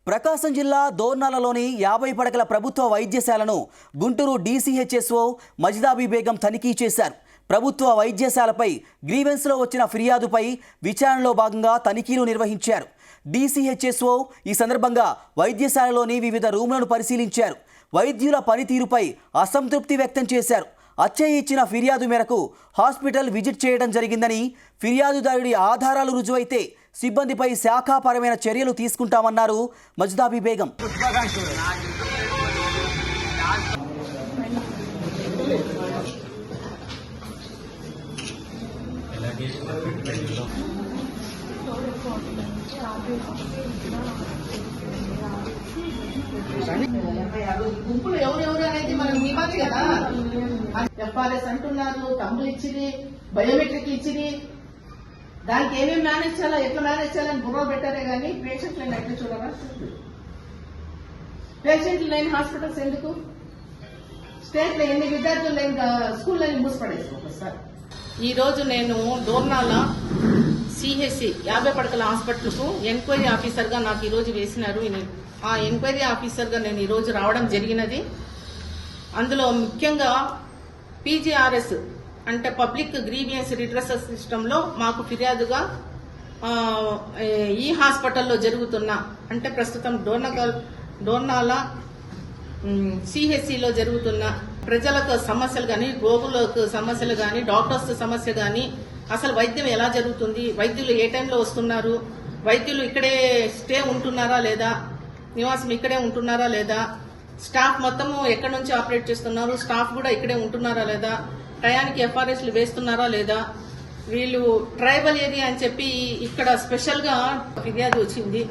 ప్రకాశం జిల్లా దోర్నాలలోని 50 పడకల ప్రభుత్వ వైద్యశాలను గుంటూరు డీసీహెచ్ఎస్ఓ మజిదాబీ బేగం తనిఖీ చేశారు. ప్రభుత్వ వైద్యశాలపై గ్రీవెన్స్లో వచ్చిన ఫిర్యాదుపై విచారణలో భాగంగా తనిఖీలు నిర్వహించారు. డీసీహెచ్ఎస్ఓ ఈ సందర్భంగా వైద్యశాలలోని వివిధ రూమ్లను పరిశీలించారు. వైద్యుల పనితీరుపై అసంతృప్తి వ్యక్తం చేశారు. అచ్చయ్య ఇచ్చిన ఫిర్యాదు మేరకు హాస్పిటల్ విజిట్ చేయడం జరిగిందని, ఫిర్యాదుదారుడి ఆధారాలు రుజువైతే సిబ్బందిపై శాఖాపరమైన చర్యలు తీసుకుంటామన్నారు మజిదాబీ బేగం. గుంపులు ఎవరెవరు అనేది మనకు ఇవ్వాలి కదా. ఎఫ్ఆర్ఎస్ అంటున్నారు, తమ్ములు ఇచ్చిరి, బయోమెట్రిక్ ఇచ్చిరి, దానికి ఏమేమి మేనేజ్ చేయాలా, ఎట్లా మేనేజ్ చేయాలని బుర్ర పెట్టారే కానీ పేషెంట్లను ఎట్లా చూడరా? పేషెంట్లు లేని హాస్పిటల్స్ ఎందుకు? స్టేట్ లో ఎన్ని విద్యార్థులు లేని స్కూళ్ళని మూసిపడేసి ఒకసారి. ఈ రోజు నేను దోర్నాల సిహెచ్సి 50 పడకల హాస్పిటల్ కు ఎంక్వైరీ ఆఫీసర్ గా నాకు ఈ రోజు వేసినారు. ఆ ఎంక్వైరీ ఆఫీసర్ గా నేను ఈ రోజు రావడం జరిగినది. అందులో ముఖ్యంగా పీజీఆర్ఎస్ అంటే పబ్లిక్ గ్రీవియన్స్ రిడ్రెసల్ సిస్టమ్ లో మాకు ఫిర్యాదుగా ఈ హాస్పిటల్లో జరుగుతున్న అంటే ప్రస్తుతం డోర్నాల సిహెచ్సిలో జరుగుతున్న ప్రజలకు సమస్యలు కానీ, రోగులకు సమస్యలు కానీ, డాక్టర్స్ సమస్య కానీ, అసలు వైద్యం ఎలా జరుగుతుంది, వైద్యులు ఏ టైంలో వస్తున్నారు, వైద్యులు ఇక్కడే స్టే ఉంటున్నారా లేదా, నివాసం ఇక్కడే ఉంటున్నారా లేదా, స్టాఫ్ మొత్తము ఎక్కడి నుంచి ఆపరేట్ చేస్తున్నారు, స్టాఫ్ కూడా ఇక్కడే ఉంటున్నారా లేదా, టయానికి ఎఫ్ఆర్ఎస్లు వేస్తున్నారా లేదా, వీళ్ళు ట్రైబల్ ఏరియా అని చెప్పి ఇక్కడ స్పెషల్ గా ఫిర్యాదు వచ్చింది.